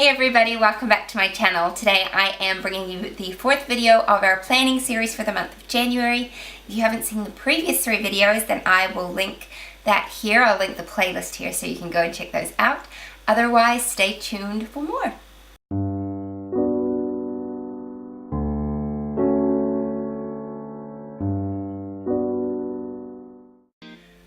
Hey everybody, welcome back to my channel. Today I am bringing you the fourth video of our planning series for the month of January. If you haven't seen the previous 3 videos, then I will link that here. I'll link the playlist here so you can go and check those out. Otherwise, stay tuned for more.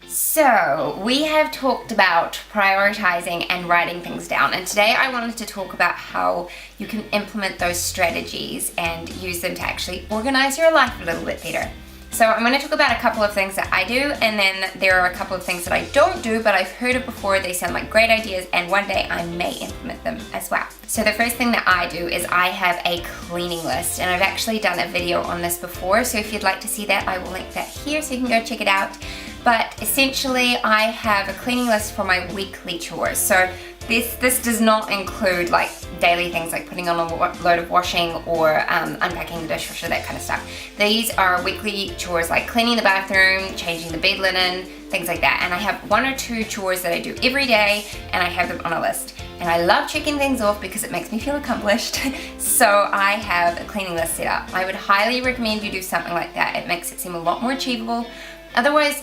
So, we have talked about prioritizing and writing things down, and today I wanted to talk about how you can implement those strategies and use them to actually organize your life a little bit better. So I'm going to talk about a couple of things that I do, and then there are a couple of things that I don't do, but I've heard it before, they sound like great ideas, and one day I may implement them as well. So the first thing that I do is I have a cleaning list, and I've actually done a video on this before, so if you'd like to see that, I will link that here so you can go check it out. But essentially, I have a cleaning list for my weekly chores. So this does not include like daily things like putting on a load of washing or unpacking the dishwasher, that kind of stuff. These are weekly chores like cleaning the bathroom, changing the bed linen, things like that. And I have 1 or 2 chores that I do every day, and I have them on a list. And I love checking things off because it makes me feel accomplished. So I have a cleaning list set up. I would highly recommend you do something like that. It makes it seem a lot more achievable. Otherwise,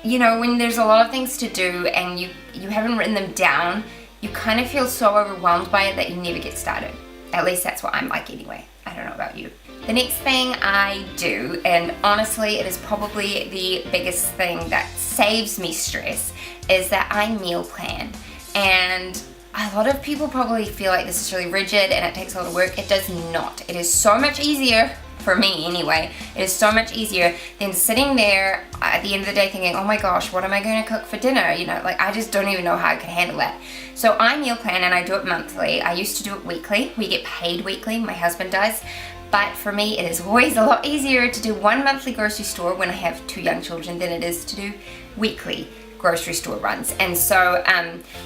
you know, when there's a lot of things to do and you haven't written them down, you kind of feel so overwhelmed by it that you never get started. At least that's what I'm like anyway. I don't know about you. The next thing I do, and honestly it is probably the biggest thing that saves me stress, is that I meal plan. And a lot of people probably feel like this is really rigid and it takes a lot of work. It does not. It is so much easier. For me anyway, it is so much easier than sitting there at the end of the day thinking, oh my gosh, what am I going to cook for dinner? You know, like I just don't even know how I can handle that. So I meal plan and I do it monthly. I used to do it weekly. We get paid weekly, my husband does. But for me, it is always a lot easier to do one monthly grocery store when I have 2 young children than it is to do weekly grocery store runs. And so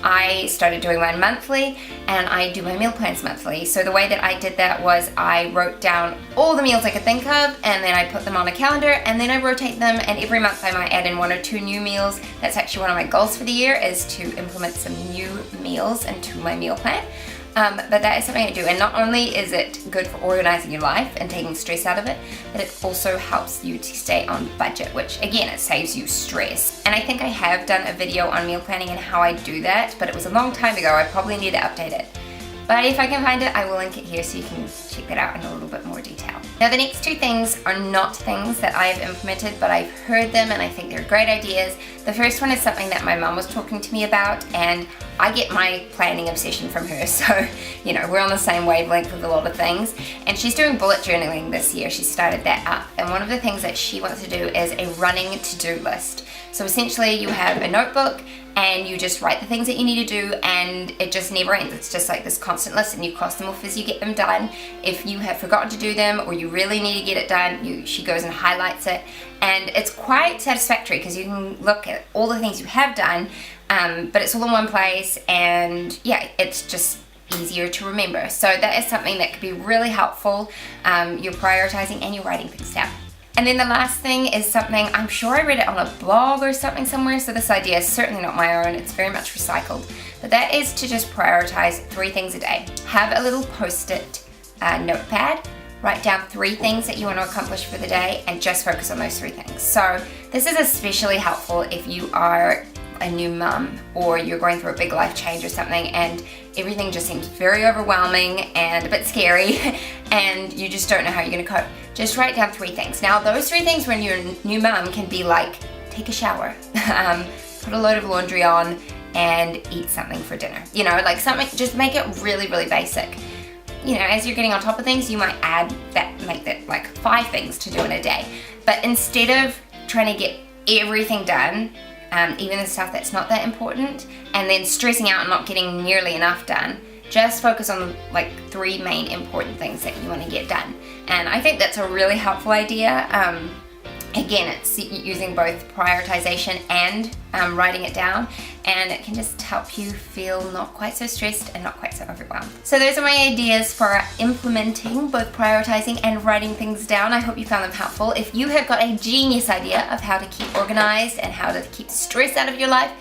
I started doing mine monthly, and I do my meal plans monthly. So the way that I did that was I wrote down all the meals I could think of, and then I put them on a calendar, and then I rotate them, and every month I might add in 1 or 2 new meals. That's actually one of my goals for the year, is to implement some new meals into my meal plan. But that is something I do, and not only is it good for organizing your life and taking stress out of it, but it also helps you to stay on budget, which again, it saves you stress. And I think I have done a video on meal planning and how I do that, but it was a long time ago. I probably need to update it. But if I can find it, I will link it here so you can check that out in a little bit more detail. Now the next 2 things are not things that I have implemented, but I've heard them and I think they're great ideas. The first one is something that my mum was talking to me about, and I get my planning obsession from her, so you know, we're on the same wavelength with a lot of things. And she's doing bullet journaling this year. She started that up, and one of the things that she wants to do is a running to-do list. So essentially you have a notebook and you just write the things that you need to do, and it just never ends. It's just like this constant list, and you cross them off as you get them done. If you have forgotten to do them or you really need to get it done, she goes and highlights it, and it's quite satisfactory because you can look at all the things you have done, but it's all in one place, and yeah, it's just easier to remember. So that is something that could be really helpful. You're prioritizing and you're writing things down. And then the last thing is something, I'm sure I read it on a blog or something somewhere, so this idea is certainly not my own, it's very much recycled. But that is to just prioritize 3 things a day. Have a little post-it notepad, write down 3 things that you want to accomplish for the day, and just focus on those 3 things. So this is especially helpful if you are a new mum or you're going through a big life change or something and everything just seems very overwhelming and a bit scary and you just don't know how you're going to cope. Just write down 3 things. Now those 3 things when you're a new mum can be like take a shower, put a load of laundry on, and eat something for dinner. You know, like something, just make it really, really basic. You know, as you're getting on top of things, you might make that like 5 things to do in a day. But instead of trying to get everything done, even the stuff that's not that important, and then stressing out and not getting nearly enough done, just focus on like 3 main important things that you want to get done. And I think that's a really helpful idea. Again, it's using both prioritization and writing it down, and it can just help you feel not quite so stressed and not quite so overwhelmed. So those are my ideas for implementing both prioritizing and writing things down. I hope you found them helpful. If you have got a genius idea of how to keep organized and how to keep stress out of your life,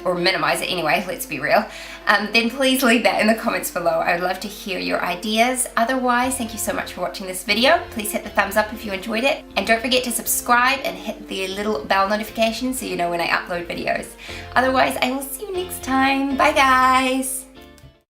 or minimize it anyway, let's be real, then please leave that in the comments below. I would love to hear your ideas. Otherwise, thank you so much for watching this video. Please hit the thumbs up if you enjoyed it. And don't forget to subscribe and hit the little bell notification so you know when I upload videos. Otherwise, I will see you next time. Bye guys!